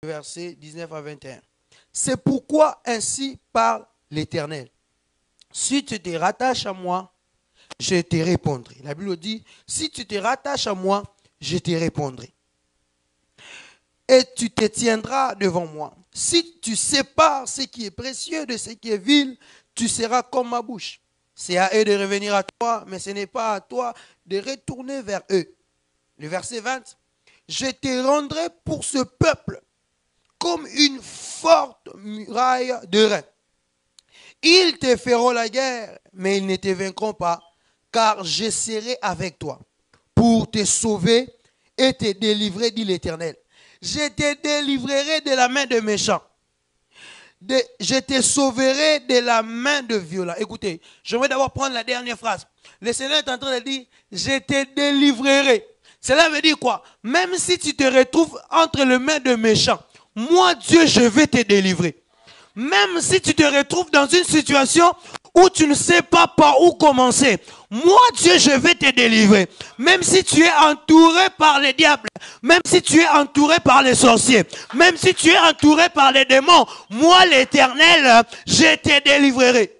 versets 19 à 21. C'est pourquoi ainsi parle l'Éternel. Si tu te rattaches à moi, je te répondrai. La Bible dit, si tu te rattaches à moi, je te répondrai. Et tu te tiendras devant moi. Si tu sépares ce qui est précieux de ce qui est vil, tu seras comme ma bouche. C'est à eux de revenir à toi, mais ce n'est pas à toi de retourner vers eux. Le verset 20. Je te rendrai pour ce peuple comme une forte muraille de reins. Ils te feront la guerre, mais ils ne te vaincront pas, car je serai avec toi pour te sauver et te délivrer, dit l'Éternel. Je te délivrerai de la main de méchants. Je te sauverai de la main de violents. Écoutez, je vais d'abord prendre la dernière phrase. Le Seigneur est en train de dire, je te délivrerai. Cela veut dire quoi? Même si tu te retrouves entre les mains de méchants, moi Dieu, je vais te délivrer. Même si tu te retrouves dans une situation où tu ne sais pas par où commencer, moi Dieu, je vais te délivrer. Même si tu es entouré par les diables, même si tu es entouré par les sorciers, même si tu es entouré par les démons, moi l'Éternel, je te délivrerai.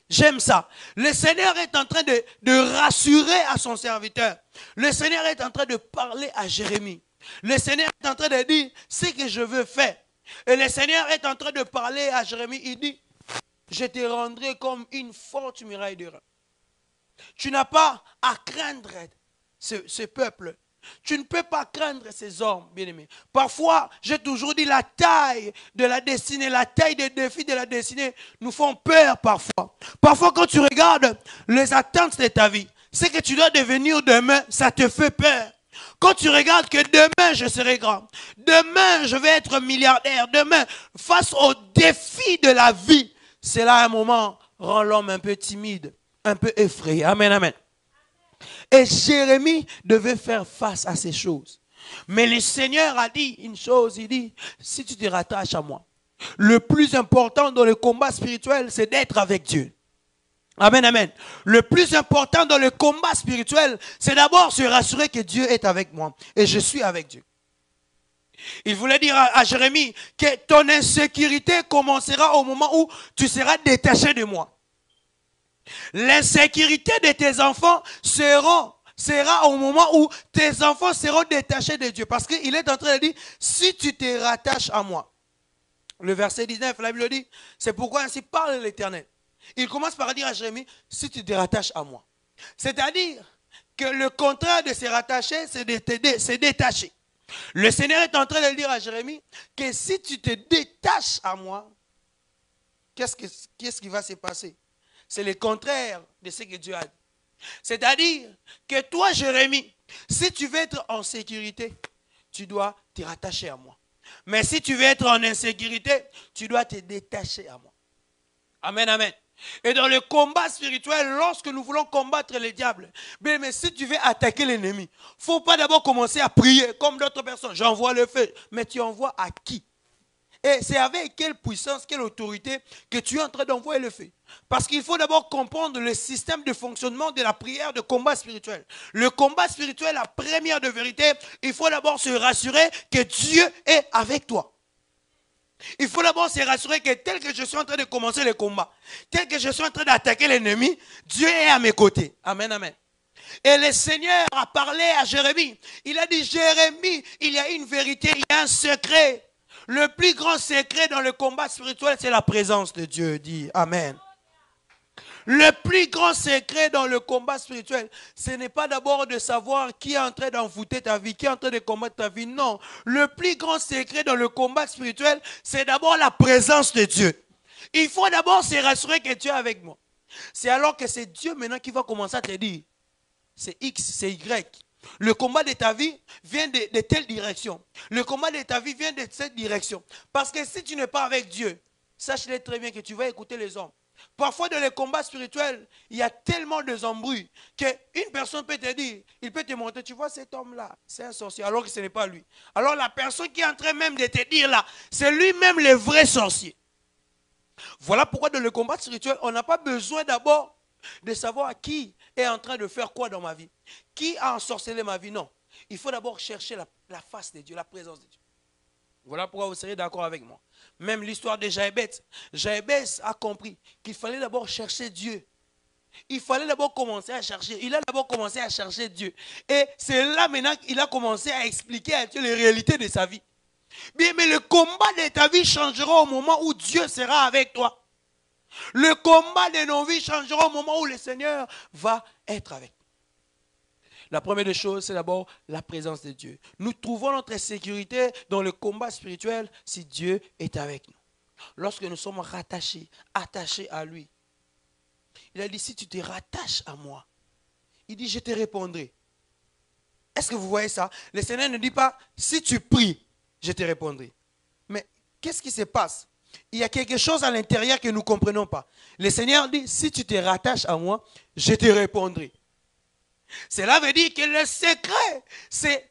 J'aime ça. Le Seigneur est en train de rassurer à son serviteur. Le Seigneur est en train de parler à Jérémie. Le Seigneur est en train de dire ce que je veux faire. Et le Seigneur est en train de parler à Jérémie. Il dit, je te rendrai comme une forte muraille de reins. Tu n'as pas à craindre ce peuple. Tu ne peux pas craindre ces hommes, bien-aimés. Parfois, j'ai toujours dit, la taille de la destinée, la taille des défis de la destinée nous font peur parfois. Parfois, quand tu regardes les attentes de ta vie, ce que tu dois devenir demain, ça te fait peur. Quand tu regardes que demain, je serai grand, demain, je vais être milliardaire, demain, face aux défis de la vie, cela à un moment rend l'homme un peu timide, un peu effrayé. Amen, amen. Et Jérémie devait faire face à ces choses. Mais le Seigneur a dit une chose, il dit, si tu te rattaches à moi, le plus important dans le combat spirituel, c'est d'être avec Dieu. Amen, amen. Le plus important dans le combat spirituel, c'est d'abord se rassurer que Dieu est avec moi et je suis avec Dieu. Il voulait dire à Jérémie que ton insécurité commencera au moment où tu seras détaché de moi. L'insécurité de tes enfants sera au moment où tes enfants seront détachés de Dieu. Parce qu'il est en train de dire, si tu te rattaches à moi. Le verset 19, la Bible dit, c'est pourquoi ainsi parle l'Éternel. Il commence par dire à Jérémie, si tu te rattaches à moi. C'est-à-dire que le contraire de se rattacher, c'est de se détacher. Le Seigneur est en train de dire à Jérémie que si tu te détaches à moi, qu'est-ce qui va se passer? C'est le contraire de ce que Dieu a dit. C'est-à-dire que toi, Jérémie, si tu veux être en sécurité, tu dois te rattacher à moi. Mais si tu veux être en insécurité, tu dois te détacher à moi. Amen, amen. Et dans le combat spirituel, lorsque nous voulons combattre les diables, mais si tu veux attaquer l'ennemi, il ne faut pas d'abord commencer à prier comme d'autres personnes. J'envoie le feu. Mais tu envoies à qui? Et c'est avec quelle puissance, quelle autorité que tu es en train d'envoyer le feu. Parce qu'il faut d'abord comprendre le système de fonctionnement de la prière de combat spirituel. Le combat spirituel, la première de vérité, il faut d'abord se rassurer que Dieu est avec toi. Il faut d'abord se rassurer que tel que je suis en train de commencer le combat, tel que je suis en train d'attaquer l'ennemi, Dieu est à mes côtés. Amen, amen. Et le Seigneur a parlé à Jérémie. Il a dit, Jérémie, il y a une vérité, il y a un secret. Le plus grand secret dans le combat spirituel, c'est la présence de Dieu, dit Amen. Le plus grand secret dans le combat spirituel, ce n'est pas d'abord de savoir qui est en train d'envoûter ta vie, qui est en train de combattre ta vie. Non, le plus grand secret dans le combat spirituel, c'est d'abord la présence de Dieu. Il faut d'abord se rassurer que Dieu est avec moi. C'est alors que c'est Dieu maintenant qui va commencer à te dire, c'est X, c'est Y. Le combat de ta vie vient de telle direction. Le combat de ta vie vient de cette direction. Parce que si tu n'es pas avec Dieu, sache-le très bien que tu vas écouter les hommes. Parfois dans les combats spirituels, il y a tellement de embrouilles qu'une personne peut te dire, il peut te montrer, tu vois cet homme-là, c'est un sorcier, alors que ce n'est pas lui. Alors la personne qui est en train même de te dire là, c'est lui-même le vrai sorcier. Voilà pourquoi dans le combat spirituel, on n'a pas besoin d'abord de savoir qui est en train de faire quoi dans ma vie. Qui a ensorcelé ma vie? Non. Il faut d'abord chercher la face de Dieu, la présence de Dieu. Voilà pourquoi vous serez d'accord avec moi. Même l'histoire de Jaébès. Jaébès a compris qu'il fallait d'abord chercher Dieu. Il fallait d'abord commencer à chercher. Il a d'abord commencé à chercher Dieu. Et c'est là maintenant qu'il a commencé à expliquer à Dieu les réalités de sa vie. Bien, mais le combat de ta vie changera au moment où Dieu sera avec toi. Le combat de nos vies changera au moment où le Seigneur va être avec nous. La première des choses, c'est d'abord la présence de Dieu. Nous trouvons notre sécurité dans le combat spirituel si Dieu est avec nous. Lorsque nous sommes rattachés, attachés à lui. Il a dit, si tu te rattaches à moi, il dit, je te répondrai. Est-ce que vous voyez ça? Le Seigneur ne dit pas, si tu pries, je te répondrai. Mais qu'est-ce qui se passe? Il y a quelque chose à l'intérieur que nous ne comprenons pas. Le Seigneur dit, si tu te rattaches à moi, je te répondrai. Cela veut dire que le secret, c'est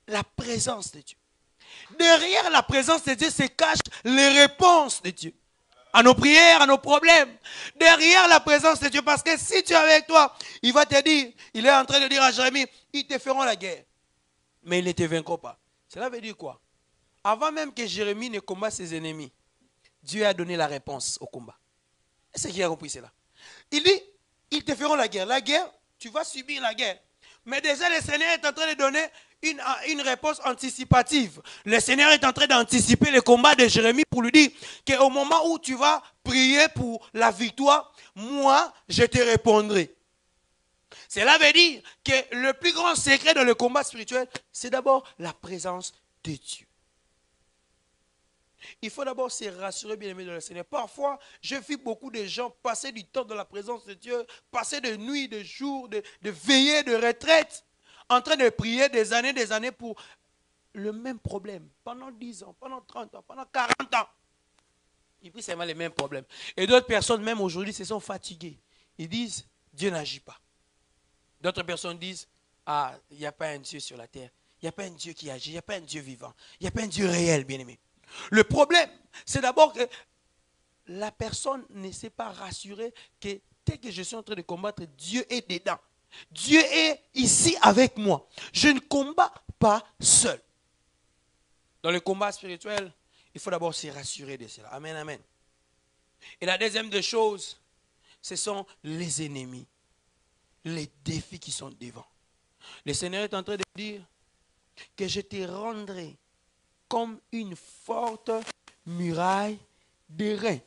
la présence de Dieu. Derrière la présence de Dieu se cachent les réponses de Dieu. À nos prières, à nos problèmes. Derrière la présence de Dieu. Parce que si tu es avec toi, il va te dire, il est en train de dire à Jérémie, ils te feront la guerre. Mais ils ne te vaincront pas. Cela veut dire quoi? Avant même que Jérémie ne combatte ses ennemis, Dieu a donné la réponse au combat. Est-ce qu'il a compris cela? Il dit, ils te feront la guerre. La guerre, tu vas subir la guerre. Mais déjà, le Seigneur est en train de donner une réponse anticipative. Le Seigneur est en train d'anticiper le combat de Jérémie pour lui dire qu'au moment où tu vas prier pour la victoire, moi, je te répondrai. Cela veut dire que le plus grand secret dans le combat spirituel, c'est d'abord la présence de Dieu. Il faut d'abord se rassurer, bien aimé, dans le Seigneur. Parfois, je vis beaucoup de gens passer du temps dans la présence de Dieu, passer de nuits, de jours, de veillées, de retraites, en train de prier des années pour le même problème. Pendant 10 ans, pendant 30 ans, pendant 40 ans. Et puis, c'est les mêmes problèmes. Et d'autres personnes, même aujourd'hui, se sont fatiguées. Ils disent, Dieu n'agit pas. D'autres personnes disent, ah, il n'y a pas un Dieu sur la terre. Il n'y a pas un Dieu qui agit. Il n'y a pas un Dieu vivant. Il n'y a pas un Dieu réel, bien aimé. Le problème, c'est d'abord que la personne ne s'est pas rassurée que dès que je suis en train de combattre, Dieu est dedans. Dieu est ici avec moi. Je ne combats pas seul. Dans le combat spirituel, il faut d'abord se rassurer de cela. Amen, amen. Et la deuxième des choses, ce sont les ennemis, les défis qui sont devant. Le Seigneur est en train de dire que je te rendrai comme une forte muraille d'airain.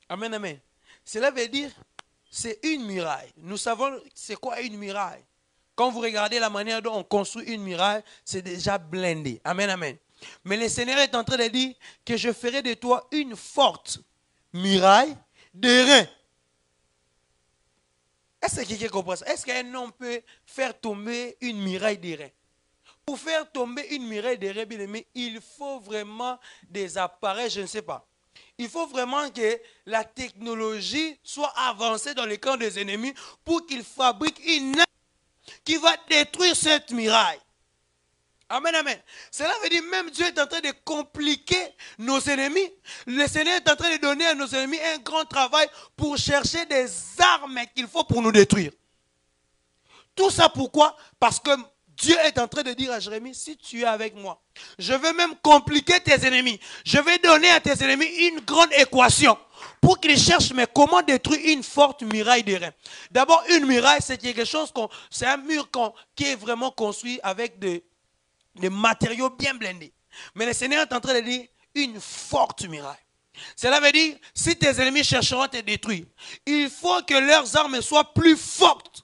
Amen, amen. Cela veut dire, c'est une muraille. Nous savons c'est quoi une muraille. Quand vous regardez la manière dont on construit une muraille, c'est déjà blindé. Amen, amen. Mais le Seigneur est en train de dire que je ferai de toi une forte muraille d'airain. Est-ce que quelqu'un comprend ça? Est-ce qu'un homme peut faire tomber une muraille d'airain? Pour faire tomber une muraille d'airain, bien aimé, il faut vraiment des appareils, je ne sais pas. Il faut vraiment que la technologie soit avancée dans les camps des ennemis pour qu'ils fabriquent une arme qui va détruire cette muraille. Amen, amen. Cela veut dire même Dieu est en train de compliquer nos ennemis. Le Seigneur est en train de donner à nos ennemis un grand travail pour chercher des armes qu'il faut pour nous détruire. Tout ça pourquoi? Parce que Dieu est en train de dire à Jérémie, si tu es avec moi, je vais même compliquer tes ennemis. Je vais donner à tes ennemis une grande équation pour qu'ils cherchent mais comment détruire une forte muraille d'airain. D'abord, une muraille, c'est quelque chose, c'est un mur qui est vraiment construit avec des matériaux bien blindés. Mais le Seigneur est en train de dire une forte muraille. Cela veut dire, si tes ennemis chercheront à te détruire, il faut que leurs armes soient plus fortes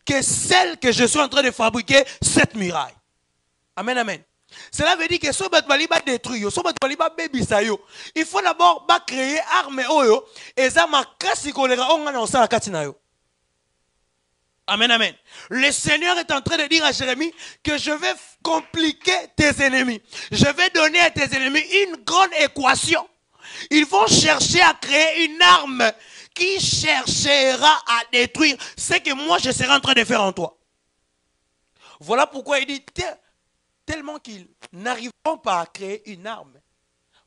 que celle que je suis en train de fabriquer, cette muraille. Amen, amen. Cela veut dire que si on va détruire, si on va baby sayo, il faut d'abord créer armes oyo et ça m'a cassé colère on a ça la katinayo. Amen, amen. Le Seigneur est en train de dire à Jérémie que je vais compliquer tes ennemis. Je vais donner à tes ennemis une grande équation. Ils vont chercher à créer une arme qui cherchera à détruire ce que moi je serai en train de faire en toi. Voilà pourquoi il dit tellement qu'ils n'arriveront pas à créer une arme.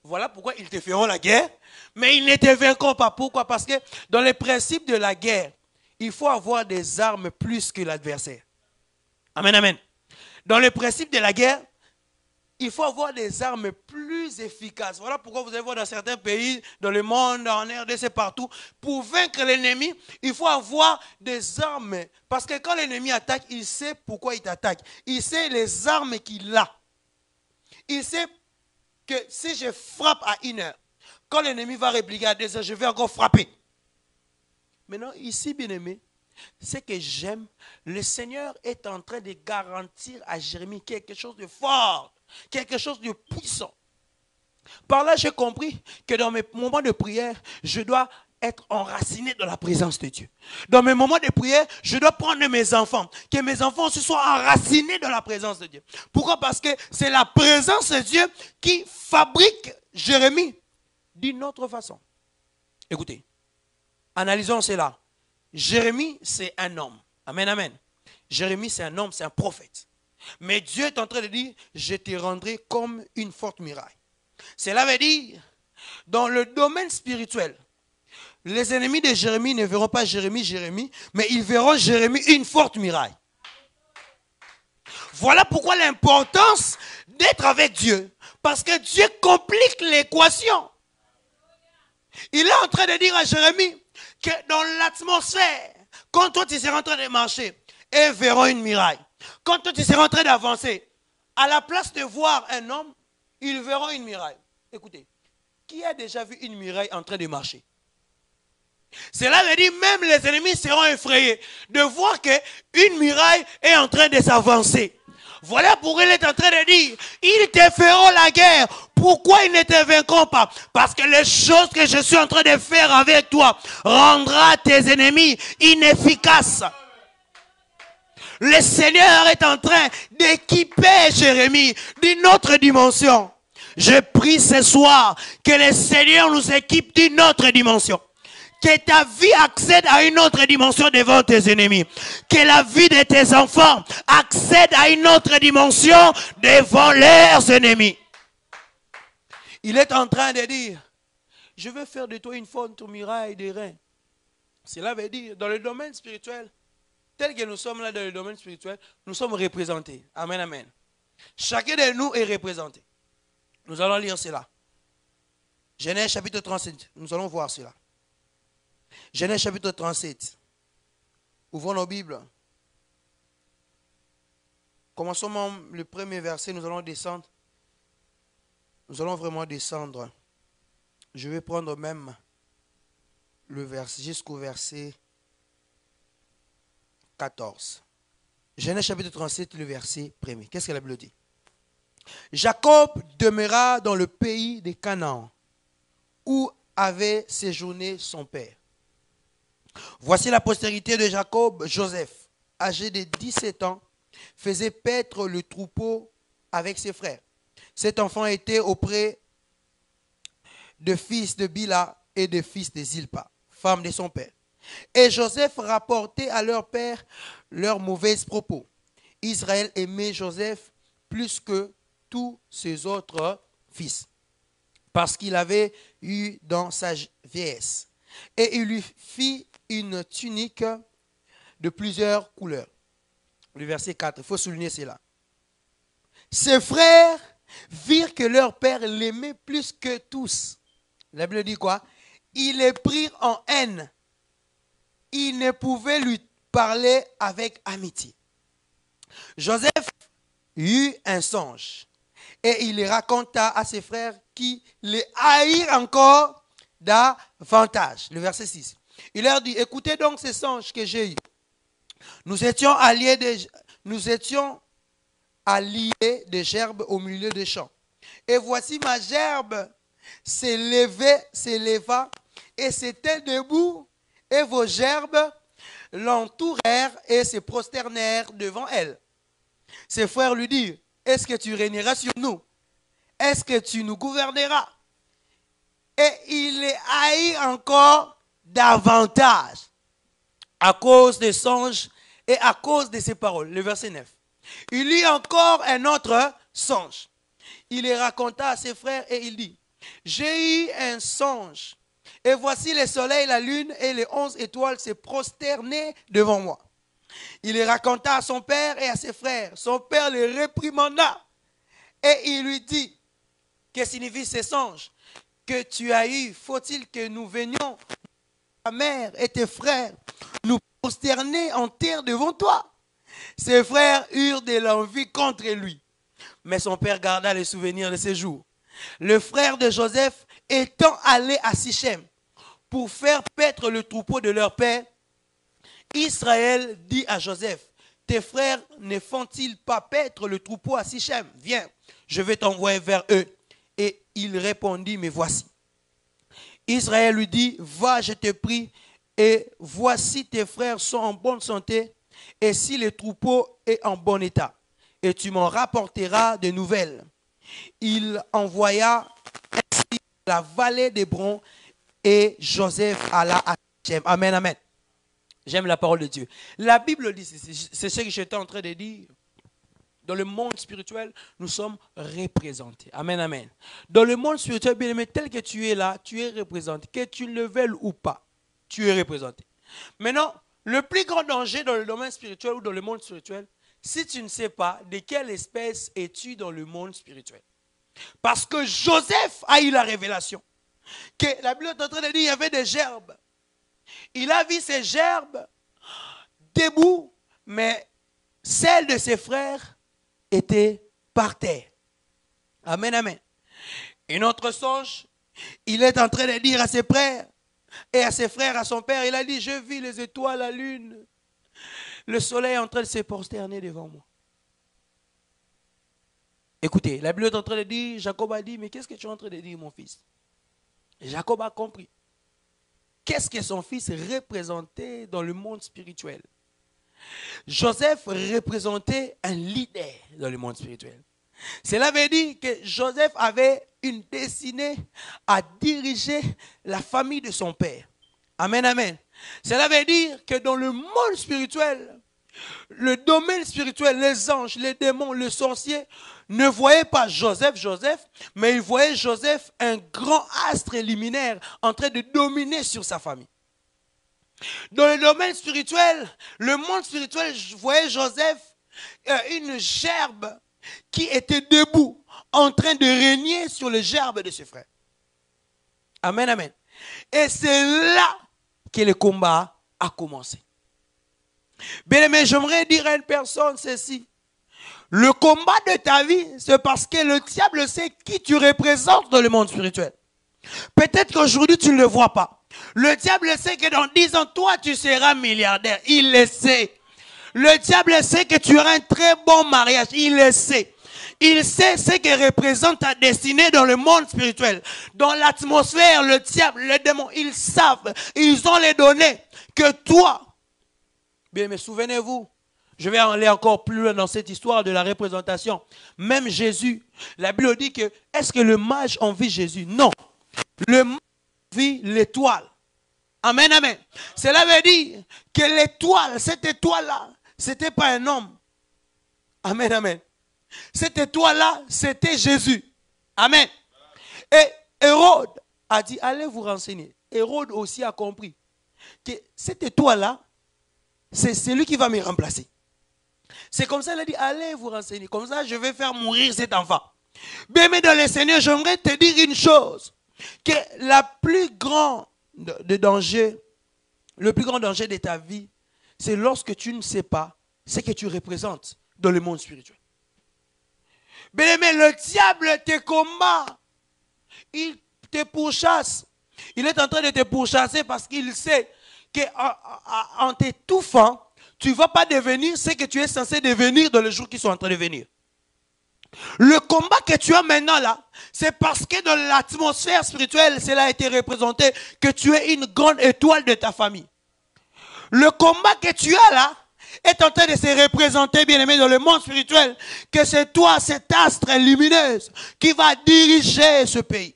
Voilà pourquoi ils te feront la guerre, mais ils ne te vaincront pas. Pourquoi? Parce que dans les principes de la guerre, il faut avoir des armes plus que l'adversaire. Amen, amen. Dans les principes de la guerre, il faut avoir des armes plus efficaces. Voilà pourquoi vous allez voir dans certains pays, dans le monde, en RDC, partout, pour vaincre l'ennemi, il faut avoir des armes. Parce que quand l'ennemi attaque, il sait pourquoi il t'attaque. Il sait les armes qu'il a. Il sait que si je frappe à 1 heure, quand l'ennemi va répliquer à 2 heures, je vais encore frapper. Maintenant, ici, bien-aimé, ce que j'aime, le Seigneur est en train de garantir à Jérémie quelque chose de fort, quelque chose de puissant. Par là, j'ai compris que dans mes moments de prière, je dois être enraciné dans la présence de Dieu. Dans mes moments de prière, je dois prendre mes enfants, que mes enfants se soient enracinés dans la présence de Dieu. Pourquoi? Parce que c'est la présence de Dieu qui fabrique Jérémie d'une autre façon. Écoutez, analysons cela. Jérémie, c'est un homme. Amen, amen. Jérémie, c'est un homme, c'est un prophète. Mais Dieu est en train de dire, je te rendrai comme une forte muraille. Cela veut dire, dans le domaine spirituel, les ennemis de Jérémie ne verront pas Jérémie, mais ils verront Jérémie une forte muraille. Voilà pourquoi l'importance d'être avec Dieu. Parce que Dieu complique l'équation. Il est en train de dire à Jérémie que dans l'atmosphère, quand toi tu seras en train de marcher, ils verront une muraille. Quand toi tu seras en train d'avancer, à la place de voir un homme, ils verront une muraille. Écoutez, qui a déjà vu une muraille en train de marcher? Cela veut dire même les ennemis seront effrayés de voir qu'une muraille est en train de s'avancer. Voilà pourquoi il est en train de dire, ils te feront la guerre. Pourquoi ils ne te vaincront pas? Parce que les choses que je suis en train de faire avec toi rendra tes ennemis inefficaces. Le Seigneur est en train d'équiper Jérémie d'une autre dimension. Je prie ce soir que le Seigneur nous équipe d'une autre dimension. Que ta vie accède à une autre dimension devant tes ennemis. Que la vie de tes enfants accède à une autre dimension devant leurs ennemis. Il est en train de dire, je veux faire de toi une forte muraille de reins. Cela veut dire, dans le domaine spirituel, tel que nous sommes là dans le domaine spirituel, nous sommes représentés. Amen, amen. Chacun de nous est représenté. Nous allons lire cela. Genèse chapitre 37, nous allons voir cela. Genèse chapitre 37. Ouvrons nos Bibles. Commençons le premier verset, nous allons descendre. Nous allons vraiment descendre. Je vais prendre même le verset jusqu'au verset 14. Genèse chapitre 37, le verset 1er. Qu'est-ce que la Bible dit? Jacob demeura dans le pays de Canaan, où avait séjourné son père. Voici la postérité de Jacob. Joseph, âgé de 17 ans, faisait paître le troupeau avec ses frères. Cet enfant était auprès de fils de Bila et de fils de Zilpa, femme de son père. Et Joseph rapportait à leur père leurs mauvaises propos. Israël aimait Joseph plus que tous ses autres fils, parce qu'il avait eu dans sa vieillesse. Et il lui fit une tunique de plusieurs couleurs. Le verset 4, il faut souligner cela. Ses frères virent que leur père l'aimait plus que tous. La Bible dit quoi? Ils les prirent en haine. Ils ne pouvaient lui parler avec amitié. Joseph eut un songe et il les raconta à ses frères qui les haïrent encore davantage. Le verset 6. Il leur dit, écoutez donc ces songes que j'ai eus. Nous étions alliés de gerbes au milieu des champs. Et voici ma gerbe s'éleva et s'était debout, et vos gerbes l'entourèrent et se prosternèrent devant elle. Ses frères lui dirent, est-ce que tu régneras sur nous? Est-ce que tu nous gouverneras? Et il les haït encore davantage à cause des songes et à cause de ses paroles. Le verset 9. Il eut encore un autre songe. Il les raconta à ses frères et il dit, j'ai eu un songe et voici le soleil, la lune et les 11 étoiles se prosternaient devant moi. Il les raconta à son père et à ses frères. Son père les réprimanda Et il lui dit, que signifient ces songes que tu as eus? Faut-il que nous venions, ta mère et tes frères, nous prosterner en terre devant toi? Ses frères eurent de l'envie contre lui. Mais son père garda les souvenirs de ses jours. Le frère de Joseph étant allé à Sichem pour faire paître le troupeau de leur père, Israël dit à Joseph, tes frères ne font-ils pas paître le troupeau à Sichem? Viens, je vais t'envoyer vers eux. Et il répondit, mais voici. Israël lui dit, va, je te prie, et voici tes frères sont en bonne santé, et si le troupeau est en bon état, et tu m'en rapporteras de nouvelles. Il envoya ainsi la vallée d'Hébron, et Joseph alla à Sichem. Amen, amen. J'aime la parole de Dieu. La Bible dit, c'est ce que j'étais en train de dire. Dans le monde spirituel, nous sommes représentés. Amen, amen. Dans le monde spirituel, bien aimé, tel que tu es là, tu es représenté. Que tu le veuilles ou pas, tu es représenté. Maintenant, le plus grand danger dans le domaine spirituel ou dans le monde spirituel, si tu ne sais pas de quelle espèce es-tu dans le monde spirituel. Parce que Joseph a eu la révélation que la Bible est en train de dire qu'il y avait des gerbes. Il a vu ces gerbes debout, mais celles de ses frères étaient par terre. Amen, amen. Un autre songe, il est en train de dire à ses frères et à ses frères, à son père, il a dit, je vis les étoiles, la lune, le soleil est en train de se prosterner devant moi. Écoutez, la Bible est en train de dire, Jacob a dit, mais qu'est-ce que tu es en train de dire, mon fils? Jacob a compris. Qu'est-ce que son fils représentait dans le monde spirituel? Joseph représentait un leader dans le monde spirituel. Cela veut dire que Joseph avait une destinée à diriger la famille de son père. Amen, amen. Cela veut dire que dans le monde spirituel, le domaine spirituel, les anges, les démons, les sorciers ne voyaient pas Joseph, mais ils voyaient Joseph, un grand astre luminaire en train de dominer sur sa famille. Dans le domaine spirituel, le monde spirituel, je voyais Joseph, une gerbe qui était debout, en train de régner sur le gerbe de ses frères. Amen, amen. Et c'est là que le combat a commencé. Bien aimé, j'aimerais dire à une personne ceci. Le combat de ta vie, c'est parce que le diable sait qui tu représentes dans le monde spirituel. Peut-être qu'aujourd'hui, tu ne le vois pas. Le diable sait que dans 10 ans, toi, tu seras milliardaire. Il le sait. Le diable sait que tu auras un très bon mariage. Il le sait. Il sait ce que représente ta destinée dans le monde spirituel. Dans l'atmosphère, le diable, les démons, ils savent, ils ont les données que toi. Bien, mais souvenez-vous, je vais aller encore plus loin dans cette histoire de la représentation. Même Jésus, la Bible dit que, est-ce que le mage envie Jésus? Non. Le mage envie l'étoile. Amen, amen. Cela veut dire que l'étoile, cette étoile-là, ce n'était pas un homme. Amen, amen. Cette étoile-là, c'était Jésus. Amen. Et Hérode a dit, allez vous renseigner. Hérode aussi a compris que cette étoile-là, c'est celui qui va me remplacer. C'est comme ça qu'il a dit, allez vous renseigner. Comme ça, je vais faire mourir cet enfant. Bien, mais dans le Seigneur, j'aimerais te dire une chose. Que la plus grande danger, le plus grand danger de ta vie, c'est lorsque tu ne sais pas ce que tu représentes dans le monde spirituel. Bien, mais le diable te combat. Il te pourchasse. Il est en train de te pourchasser parce qu'il sait qu'en t'étouffant, tu ne vas pas devenir ce que tu es censé devenir dans les jours qui sont en train de venir. Le combat que tu as maintenant là, c'est parce que dans l'atmosphère spirituelle, cela a été représenté que tu es une grande étoile de ta famille. Le combat que tu as là est en train de se représenter, bien aimé, dans le monde spirituel, que c'est toi, cet astre lumineuse, qui va diriger ce pays.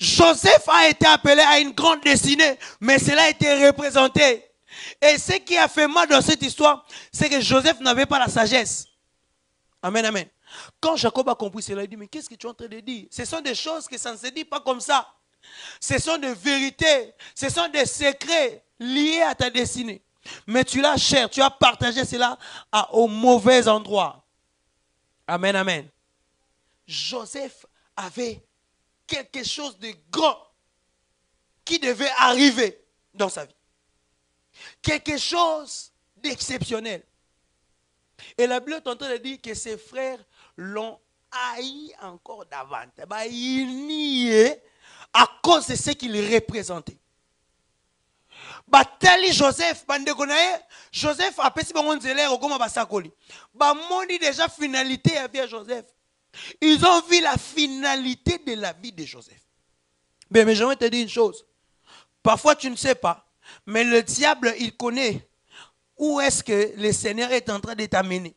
Joseph a été appelé à une grande destinée, mais cela a été représenté. Et ce qui a fait mal dans cette histoire, c'est que Joseph n'avait pas la sagesse. Amen, amen. Quand Jacob a compris cela, il dit, mais qu'est-ce que tu es en train de dire? Ce sont des choses que ça ne se dit pas comme ça. Ce sont des vérités, ce sont des secrets liés à ta destinée. Mais tu l'as cher, tu as partagé cela au mauvais endroit. Amen, amen. Joseph avait quelque chose de grand qui devait arriver dans sa vie. Quelque chose d'exceptionnel. Et la Bible est en train de dire que ses frères l'ont haï encore davantage. Il niait à cause de ce qu'il représentait. Batali Joseph, Joseph a pesi bango nzela okoma basakoli. Bamondi déjà finalité ya vie Joseph. Ils ont vu la finalité de la vie de Joseph. Mais j'aimerais te dire une chose. Parfois tu ne sais pas, mais le diable il connaît où est-ce que le Seigneur est en train de t'amener.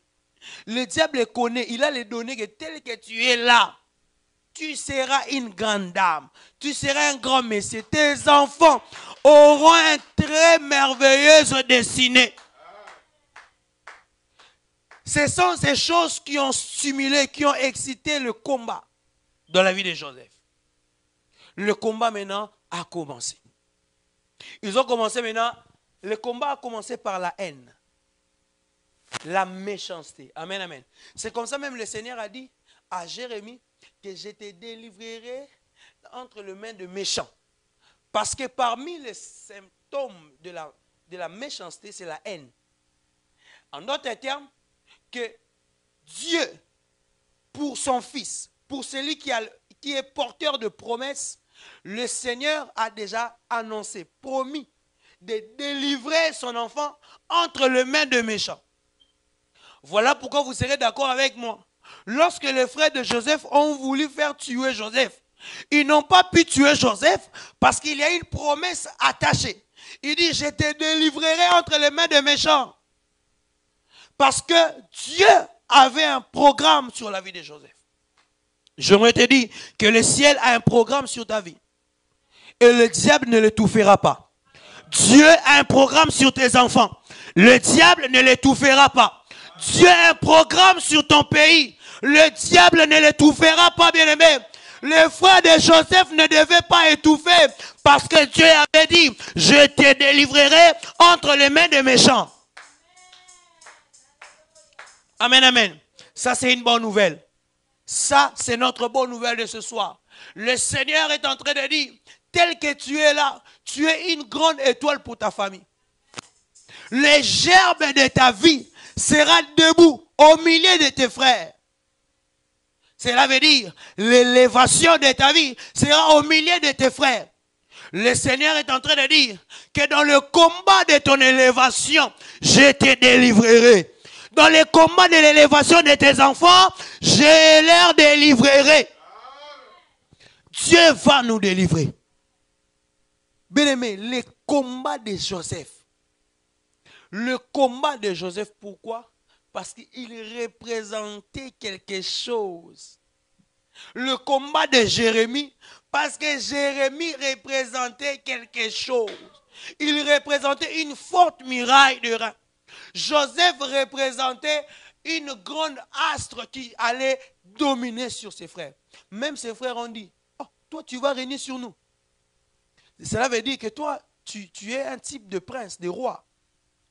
Le diable connaît, il a les données que tel que tu es là, tu seras une grande dame, tu seras un grand monsieur. Tes enfants auront une très merveilleuse destinée. Ce sont ces choses qui ont stimulé, qui ont excité le combat dans la vie de Joseph. Le combat maintenant a commencé. Ils ont commencé maintenant, le combat a commencé par la haine, la méchanceté. Amen, amen. C'est comme ça même le Seigneur a dit à Jérémie que je te délivrerai entre les mains de méchants. Parce que parmi les symptômes de la méchanceté, c'est la haine. En d'autres termes, que Dieu, pour son fils, pour celui qui est porteur de promesses, le Seigneur a déjà annoncé, promis de délivrer son enfant entre les mains de méchants. Voilà pourquoi vous serez d'accord avec moi. Lorsque les frères de Joseph ont voulu faire tuer Joseph, ils n'ont pas pu tuer Joseph parce qu'il y a une promesse attachée. Il dit, je te délivrerai entre les mains des méchants. Parce que Dieu avait un programme sur la vie de Joseph. J'aimerais te dire que le ciel a un programme sur ta vie. Et le diable ne l'étouffera pas. Dieu a un programme sur tes enfants. Le diable ne l'étouffera pas. Dieu a un programme sur ton pays. Le diable ne l'étouffera pas, bien-aimé. Les frères de Joseph ne devaient pas étouffer parce que Dieu avait dit, je te délivrerai entre les mains des méchants. Amen, amen. Ça, c'est une bonne nouvelle. Ça, c'est notre bonne nouvelle de ce soir. Le Seigneur est en train de dire, tel que tu es là, tu es une grande étoile pour ta famille. Les gerbes de ta vie seront debout au milieu de tes frères. Cela veut dire, l'élévation de ta vie sera au milieu de tes frères. Le Seigneur est en train de dire que dans le combat de ton élévation, je te délivrerai. Dans le combat de l'élévation de tes enfants, je leur délivrerai. Dieu va nous délivrer. Bien-aimé, le combat de Joseph. Le combat de Joseph, pourquoi? Parce qu'il représentait quelque chose. Le combat de Jérémie, parce que Jérémie représentait quelque chose. Il représentait une forte muraille de rein. Joseph représentait une grande astre qui allait dominer sur ses frères. Même ses frères ont dit, oh, toi tu vas régner sur nous. Cela veut dire que toi, tu es un type de prince, de roi.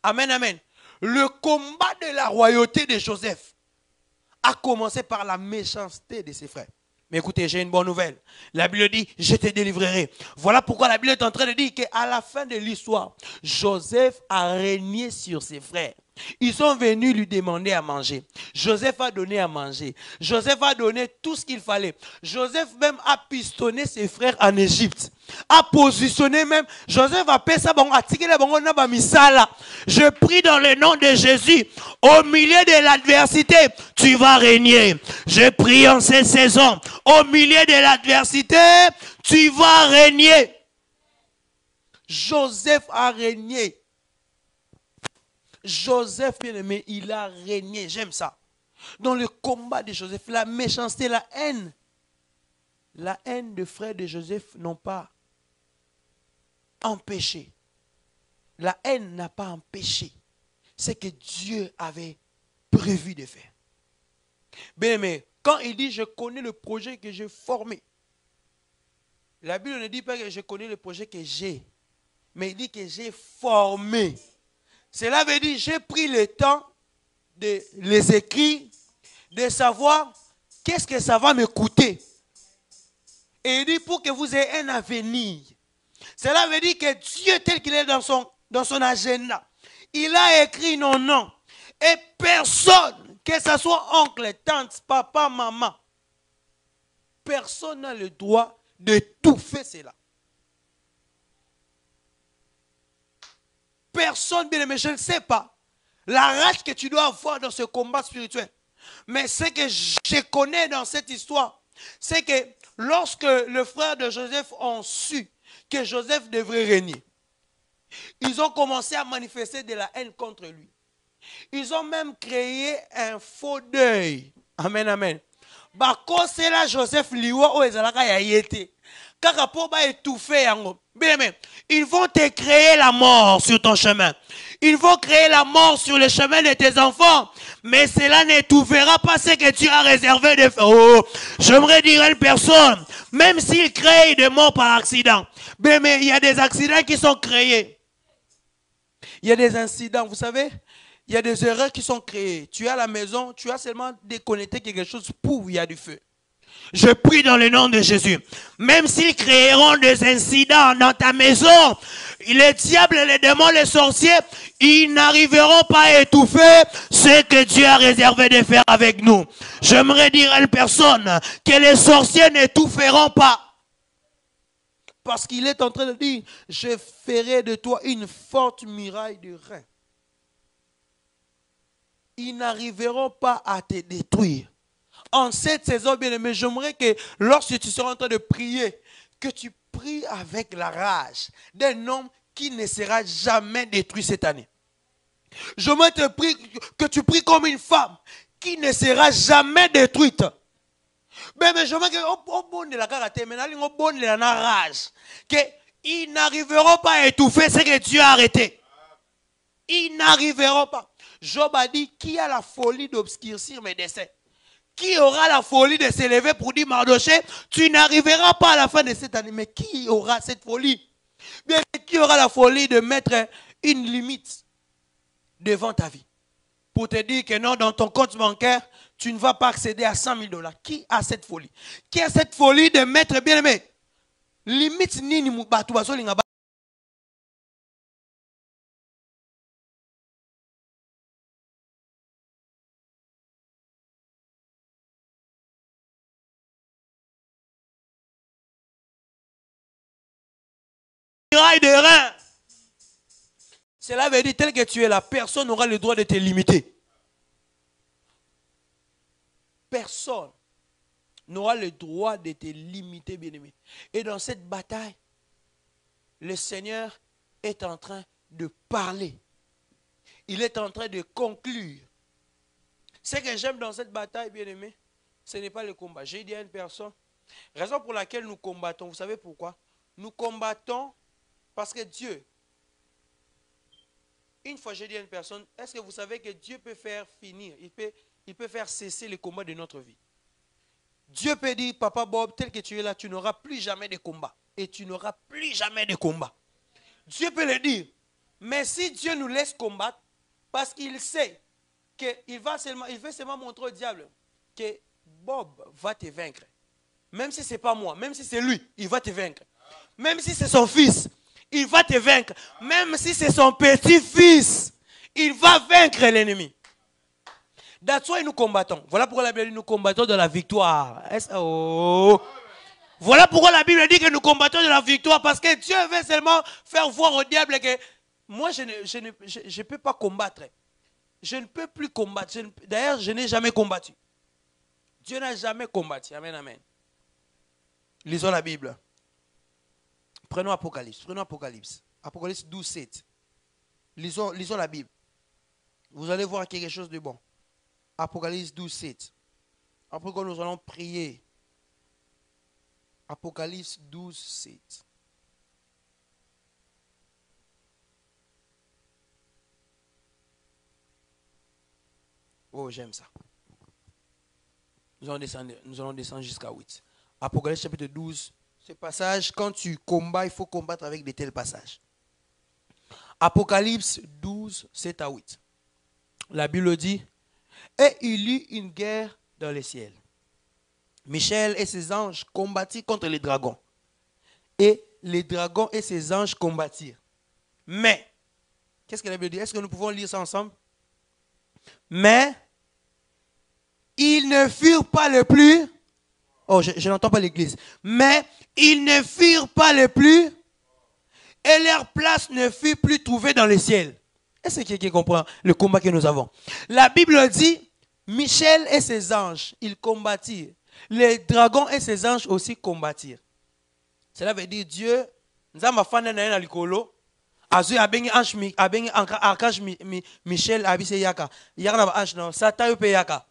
Amen, amen. Le combat de la royauté de Joseph a commencé par la méchanceté de ses frères. Mais écoutez, j'ai une bonne nouvelle. La Bible dit, je te délivrerai. Voilà pourquoi la Bible est en train de dire qu'à la fin de l'histoire, Joseph a régné sur ses frères. Ils sont venus lui demander à manger. Joseph a donné à manger. Joseph a donné tout ce qu'il fallait. Joseph même a pistonné ses frères en Égypte. A positionné même. Joseph a fait ça. Je prie dans le nom de Jésus. Au milieu de l'adversité, tu vas régner. Je prie en cette saison. Au milieu de l'adversité, tu vas régner. Joseph a régné. Joseph, bien aimé, il a régné. J'aime ça. Dans le combat de Joseph, la méchanceté, la haine des frères de Joseph n'ont pas empêché. La haine n'a pas empêché ce que Dieu avait prévu de faire. Bien aimé, quand il dit je connais le projet que j'ai formé, la Bible ne dit pas que je connais le projet que j'ai, mais il dit que j'ai formé. Cela veut dire j'ai pris le temps de les écrire, de savoir qu'est-ce que ça va me coûter. Et il dit pour que vous ayez un avenir. Cela veut dire que Dieu tel qu'il est dans son agenda, il a écrit nos noms. Et personne, que ce soit oncle, tante, papa, maman, personne n'a le droit de tout faire cela. Personne, bien aimé, je ne sais pas la rage que tu dois avoir dans ce combat spirituel. Mais ce que je connais dans cette histoire, c'est que lorsque le frère de Joseph ont su que Joseph devrait régner, ils ont commencé à manifester de la haine contre lui. Ils ont même créé un faux deuil. Amen, amen. Bako c'est là Joseph liwa o ezalaka ya yete. Kaka po ba étouffer yango. Bien, ils vont te créer la mort sur ton chemin. Ils vont créer la mort sur le chemin de tes enfants. Mais cela n'étouffera pas ce que tu as réservé de faire. Oh, j'aimerais dire à une personne, même s'ils créent des morts par accident, mais il y a des accidents qui sont créés. Il y a des incidents, vous savez, il y a des erreurs qui sont créées. Tu es à la maison, tu as seulement déconnecté quelque chose, pouf, il y a du feu. Je prie dans le nom de Jésus. Même s'ils créeront des incidents dans ta maison, les diables, les démons, les sorciers, ils n'arriveront pas à étouffer ce que Dieu a réservé de faire avec nous. J'aimerais dire à une personne que les sorciers n'étoufferont pas. Parce qu'il est en train de dire, je ferai de toi une forte muraille de reins. Ils n'arriveront pas à te détruire. En cette saison, bien aimé, j'aimerais que lorsque tu seras en train de prier, que tu pries avec la rage d'un homme qui ne sera jamais détruit cette année. J'aimerais que tu pries comme une femme qui ne sera jamais détruite. Mais j'aimerais que la karaté, mais la rage, qu'ils n'arriveront pas à étouffer ce que Dieu a arrêté. Ils n'arriveront pas. Job a dit, qui a la folie d'obscurcir mes desseins? Qui aura la folie de s'élever pour dire, Mardoché, tu n'arriveras pas à la fin de cette année. Mais qui aura cette folie? Bien, qui aura la folie de mettre une limite devant ta vie? Pour te dire que non, dans ton compte bancaire, tu ne vas pas accéder à 100 000 $. Qui a cette folie? Qui a cette folie de mettre, bien aimé, limite nini mubatu basolinga ba. De rein. Cela veut dire tel que tu es là, personne n'aura le droit de te limiter. Personne n'aura le droit de te limiter, bien-aimé. Et dans cette bataille, le Seigneur est en train de parler. Il est en train de conclure. Ce que j'aime dans cette bataille, bien-aimé, ce n'est pas le combat. J'ai dit à une personne, raison pour laquelle nous combattons, vous savez pourquoi? Nous combattons parce que Dieu, une fois j'ai dit à une personne, est-ce que vous savez que Dieu peut faire finir, il peut faire cesser le combat de notre vie? Dieu peut dire, Papa Bob, tel que tu es là, tu n'auras plus jamais de combat. Et tu n'auras plus jamais de combat. Dieu peut le dire. Mais si Dieu nous laisse combattre, parce qu'il sait qu'il veut seulement montrer au diable que Bob va te vaincre. Même si ce n'est pas moi, même si c'est lui, il va te vaincre. Même si c'est son fils, il va te vaincre. Même si c'est son petit-fils, il va vaincre l'ennemi. That's why nous combattons. Voilà pourquoi la Bible dit nous combattons de la victoire. Oh. Voilà pourquoi la Bible dit que nous combattons de la victoire. Parce que Dieu veut seulement faire voir au diable que moi je ne peux pas combattre. Je ne peux plus combattre. D'ailleurs, je n'ai jamais combattu. Dieu n'a jamais combattu. Amen, amen. Lisons la Bible. Prenons Apocalypse. Apocalypse 12, 7. Lisons la Bible. Vous allez voir quelque chose de bon. Apocalypse 12, 7. Après que nous allons prier. Apocalypse 12, 7. Oh, j'aime ça. Nous allons descendre jusqu'à 8. Apocalypse chapitre 12. Ce passage, quand tu combats, il faut combattre avec de tels passages. Apocalypse 12, 7 à 8. La Bible dit, et il y eut une guerre dans les ciels. Michel et ses anges combattirent contre les dragons. Et les dragons et ses anges combattirent. Mais, qu'est-ce que la Bible dit? Est-ce que nous pouvons lire ça ensemble? Mais, ils ne furent pas les plus... Oh, je n'entends pas l'église. Mais, ils ne furent pas les plus... Et leur place ne fut plus trouvée dans le ciel. Est-ce que quelqu'un comprend le combat que nous avons? La Bible dit, Michel et ses anges, ils combattirent. Les dragons et ses anges aussi combattirent. Cela veut dire Dieu, nous avons fait un likolo. Azu abengi archange Michel abise yaka. Yaka na ange no sata yo pe yaka.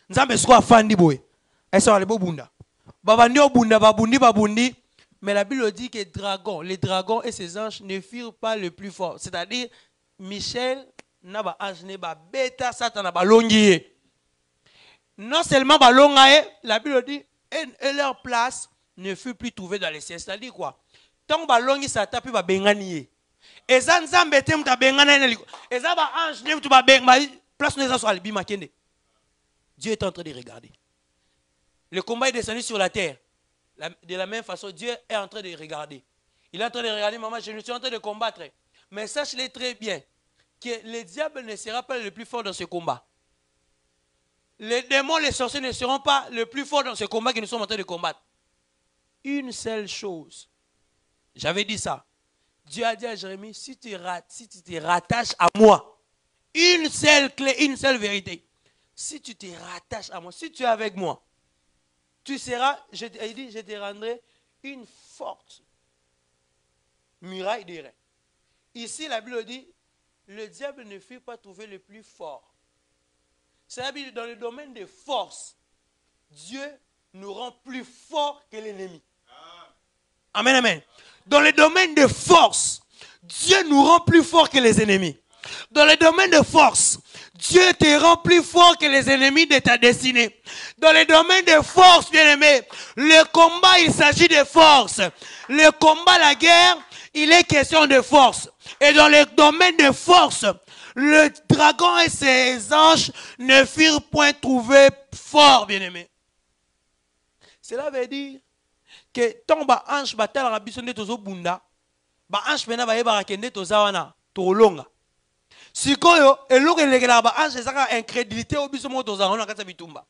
Nous avons besoin fandi boy. Esa wale bo bunda. Babandi obunda babundi. Mais la Bible dit que les dragons et ses anges ne furent pas le plus forts. C'est-à-dire Michel n'a pas ange ne ba beta Satan na balongi. Non seulement balongae, la Bible dit et leur place ne fut plus trouvée dans les cieux. C'est-à-dire quoi? Tant balongi Satan puis ba bengani. Eza nzambe te muta bengana na liko. Eza ba ange ne muta ba benga place ne so alibi makende. Dieu est en train de regarder. Le combat est descendu sur la terre. De la même façon, Dieu est en train de regarder. Il est en train de regarder, maman, je suis en train de combattre. Mais sache-le très bien que le diable ne sera pas le plus fort dans ce combat. Les démons, les sorciers ne seront pas le plus forts dans ce combat que nous sommes en train de combattre. Une seule chose. J'avais dit ça. Dieu a dit à Jérémie, si tu te rattaches à moi, une seule clé, une seule vérité. Si tu te rattaches à moi, si tu es avec moi, tu seras, il dit, je te rendrai une forte muraille d'airain. Ici, la Bible dit, le diable ne fut pas trouvé le plus fort. C'est-à-dire, dans le domaine de force, Dieu nous rend plus forts que l'ennemi. Amen, amen. Dans le domaine de force, Dieu nous rend plus forts que les ennemis. Dans le domaine de force, Dieu te rend plus fort que les ennemis de ta destinée. Dans le domaine de force, bien-aimé, le combat, il s'agit de force. Le combat, la guerre, il est question de force. Et dans le domaine de force, le dragon et ses anges ne furent point trouvés forts, bien-aimé. Cela veut dire que tant ba ange batala rabisonde tozo bunda, ba ange mena ba yeba kende tozawana, tolonga. Sikoyo, eloko elekela ba ange ezaka incrédulité au biso mo tozana na kata bitumba.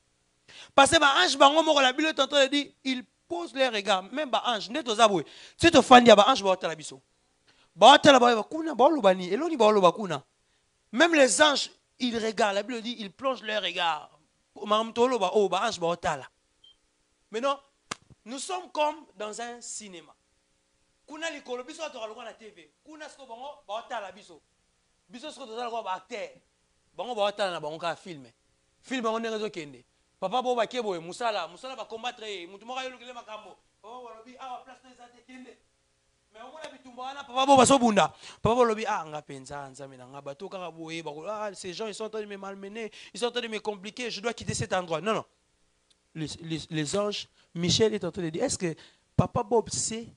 Parce que ba ange bango moko la Bible est en train de dire, ils posent les regards, même ba ange nde tozabwe. Si to fandi ba ange ba otala biso. Ba otala ba kuna ba lobani, eloni ba loba kuna. Même les anges, ils regardent, la Bible dit, ils plongent leur regard. Mam tolo ba o ba ange ba otala. Maintenant, nous sommes comme dans un cinéma. Kuna likolo biso atokaloka na TV. Kuna sko bango ba otala biso. Biso sko tozala ko ba acteur. Bango ba otala na bango ka filmer. Film bango ndezo kende. Papa bo ba keboye musala ba combattre mutu moka yolukile makambo. Papa bo lobi awa place na ezate kende. Mais au moins bitumba wana papa bo ba so bunda. Papa bo lobi nga penza nzambe na nga bato kaka boye ba ces gens ils sont en train de me malmener, ils sont en train de me compliquer, je dois quitter cet endroit. Non non. Les anges, Michel est en train de dire, est-ce que Papa Bob sait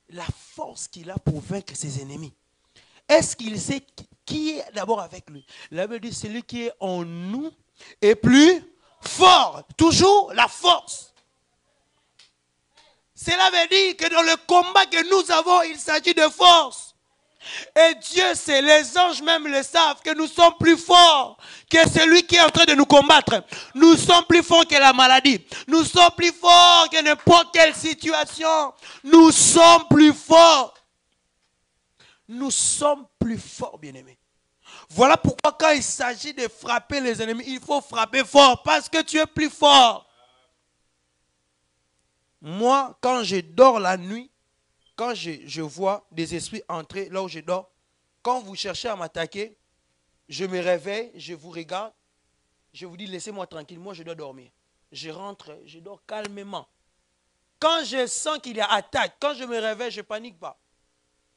la force qu'il a pour vaincre ses ennemis? Est-ce qu'il sait qui est d'abord avec lui? La Bible dit, celui qui est en nous est plus fort. Toujours la force. Cela veut dire que dans le combat que nous avons, il s'agit de force. Et Dieu sait, les anges même le savent, que nous sommes plus forts que celui qui est en train de nous combattre. Nous sommes plus forts que la maladie. Nous sommes plus forts que n'importe quelle situation. Nous sommes plus forts. Nous sommes plus forts, bien-aimés. Voilà pourquoi quand il s'agit de frapper les ennemis, il faut frapper fort parce que tu es plus fort. Moi, quand je dors la nuit, quand je vois des esprits entrer là où je dors, quand vous cherchez à m'attaquer, je me réveille, je vous regarde, je vous dis laissez-moi tranquille, moi je dois dormir. Je rentre, je dors calmement. Quand je sens qu'il y a attaque, quand je me réveille, je ne panique pas.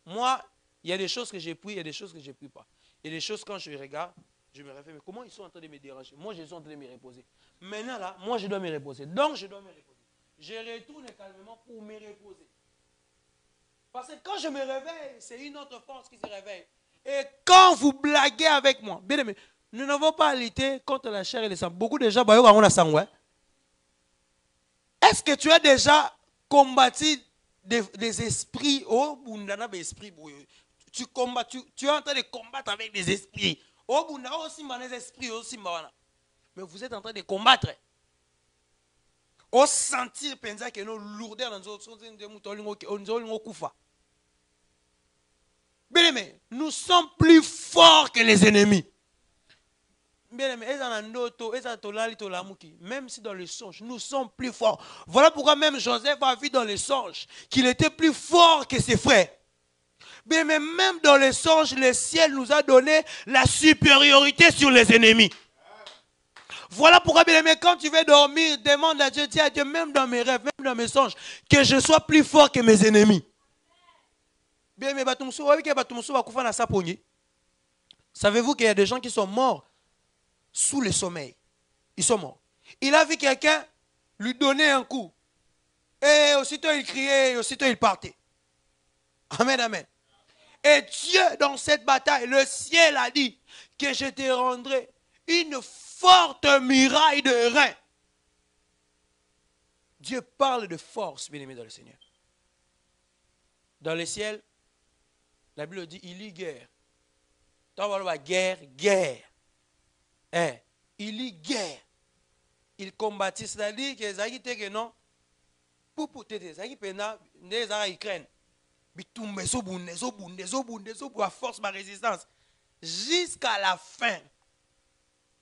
Moi, il y a des choses que j'ai pris, il y a des choses que je ne pris pas. Il y a des choses quand je regarde, je me réveille, mais comment ils sont en train de me déranger? Moi je suis en train de me reposer. Maintenant là, moi je dois me reposer. Donc je dois me reposer. Je retourne calmement pour me reposer. Parce que quand je me réveille, c'est une autre force qui se réveille. Et quand vous blaguez avec moi, bien aimé, nous n'avons pas à lutter contre la chair et le sang. Beaucoup de gens, on a sang, ouais. Est-ce que tu as déjà combattu des esprits? Oh, tu combats, tu es en train de combattre avec des esprits. Oh, aussi des esprits aussi. Mais vous êtes en train de combattre. Au sentir penser que nos lourdeurs dans nos kufa. Bien aimé, nous sommes plus forts que les ennemis. Bien aimé, même si dans le songe, nous sommes plus forts. Voilà pourquoi même Joseph a vu dans le songe qu'il était plus fort que ses frères. Bien aimé, même dans le songe, le ciel nous a donné la supériorité sur les ennemis. Voilà pourquoi, bien aimé, quand tu veux dormir, demande à Dieu, dis à Dieu, même dans mes rêves, même dans mes songes, que je sois plus fort que mes ennemis. Bien aimé, savez-vous qu'il y a des gens qui sont morts sous le sommeil? Ils sont morts. Il a vu quelqu'un lui donner un coup. Et aussitôt il criait, et aussitôt il partait. Amen, amen. Et Dieu, dans cette bataille, le ciel a dit que je te rendrai une forte muraille de reins. Dieu parle de force, bien aimé dans le Seigneur. Dans le ciel, la Bible dit, il y guerre. Guerre, guerre. Il y guerre. Il combattit, c'est-à-dire que les Aïe que non, pour les Aïe pena, les Aïe Ukraine. Bitumbe zobunde, à force ma résistance. Jusqu'à la fin.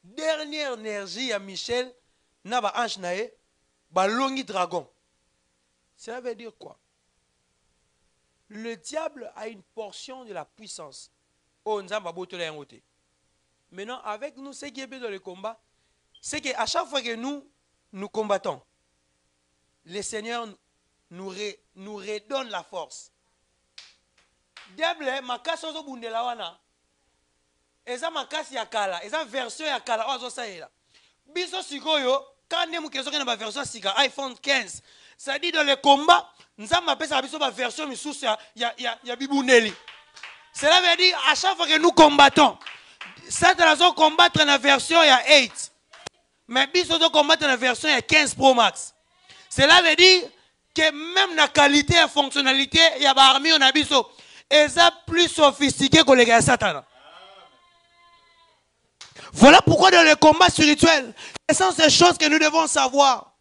Dernière énergie à Michel, n'a ba ange nae, ba longi dragon. Cela veut dire quoi? Le diable a une portion de la puissance. Oh, nous avons boté un côté. Maintenant, avec nous, ce qui est bien dans le combat, c'est qu'à chaque fois que nous combattons, le Seigneur nous redonne la force. Diable, makasi ozo bundela wana. Eza makasi ya kala, eza version ya kala ozo saela. Biso sikoyo, quand nemu kezo na ba version sika iPhone 15. Ça dit dans le combat, nzamba pesa biso ba version misusu ya bibundeli. Cela veut dire à chaque fois que nous combattons, Satan a combattre la version il y a 8. Mais biso doit combattre la version il y a 15 Pro Max. Cela veut dire que même la qualité et la fonctionnalité, il y a armée on a biso. Et ça plus sophistiqué que les gars Satan. Voilà pourquoi dans le combat spirituel, ce sont ces choses que nous devons savoir.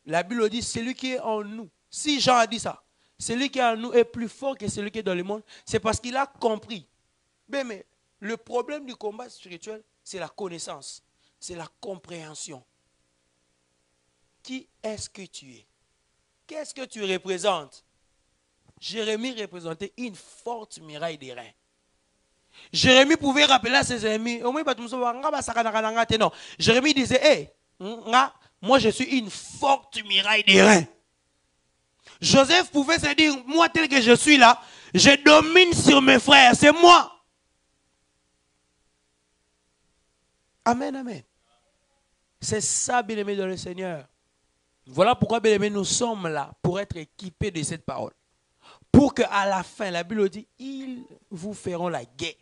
La Bible dit, celui qui est en nous, si Jean a dit ça, celui qui est en nous est plus fort que celui qui est dans le monde, c'est parce qu'il a compris. Mais le problème du combat spirituel, c'est la connaissance, c'est la compréhension. Qui est-ce que tu es? Qu'est-ce que tu représentes? Jérémie représentait une forte muraille des reins. Jérémie pouvait rappeler à ses ennemis. Non. Jérémie disait, hey, moi je suis une forte muraille des reins. Joseph pouvait se dire, moi tel que je suis là, je domine sur mes frères, c'est moi. Amen, amen. C'est ça, bien-aimé dans le Seigneur. Voilà pourquoi, bien-aimé, nous sommes là pour être équipés de cette parole. Pour qu'à la fin, la Bible dit, ils vous feront la guerre.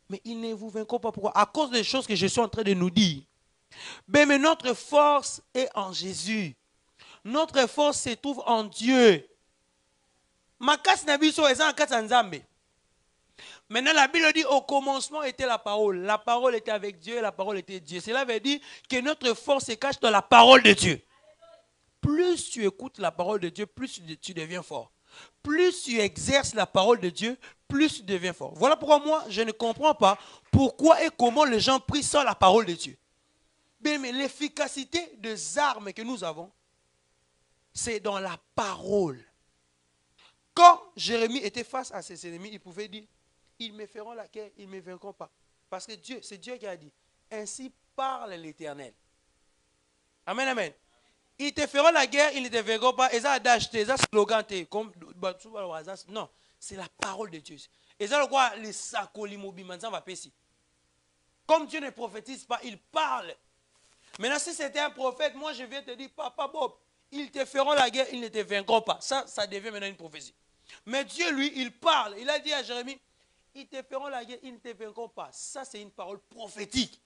Mais ils ne vous vaincront pas. Pourquoi? À cause des choses que je suis en train de nous dire. Mais notre force est en Jésus. Notre force se trouve en Dieu. Maintenant, la Bible dit au commencement était la parole. La parole était avec Dieu, la parole était Dieu. Cela veut dire que notre force se cache dans la parole de Dieu. Plus tu écoutes la parole de Dieu, plus tu deviens fort. Plus tu exerces la parole de Dieu, plus tu deviens fort. Voilà pourquoi moi, je ne comprends pas pourquoi et comment les gens prient sans la parole de Dieu. Mais l'efficacité des armes que nous avons, c'est dans la parole. Quand Jérémie était face à ses ennemis, il pouvait dire, ils me feront la guerre, ils ne me vaincront pas. Parce que Dieu, c'est Dieu qui a dit, ainsi parle l'Éternel. Amen, amen. Ils te feront la guerre, ils ne te verront pas. Et ça, d'acheter, ça, slogan, comme, non, c'est la parole de Dieu. Et ça, quoi, les sakoli mobimanza va péter. Comme Dieu ne prophétise pas, il parle. Maintenant, si c'était un prophète, moi, je viens te dire, papa Bob, ils te feront la guerre, ils ne te vaincront pas. Ça devient maintenant une prophétie. Mais Dieu, lui, il parle. Il a dit à Jérémie, ils te feront la guerre, ils ne te vaincront pas. Ça, c'est une parole prophétique.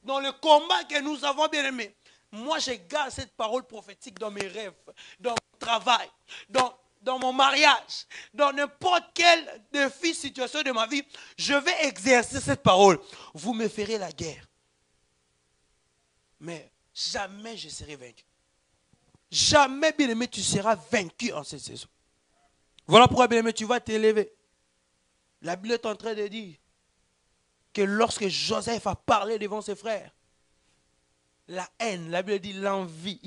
Dans le combat que nous avons, bien aimé, Moi, je garde cette parole prophétique dans mes rêves, dans mon travail, dans mon mariage, dans n'importe quel défi, situation de ma vie. Je vais exercer cette parole. Vous me ferez la guerre. Mais jamais je serai vaincu. Jamais, bien-aimé, tu seras vaincu en cette saison. Voilà pourquoi, bien-aimé, tu vas t'élever. La Bible est en train de dire que lorsque Joseph a parlé devant ses frères, la haine, la Bible dit l'envie,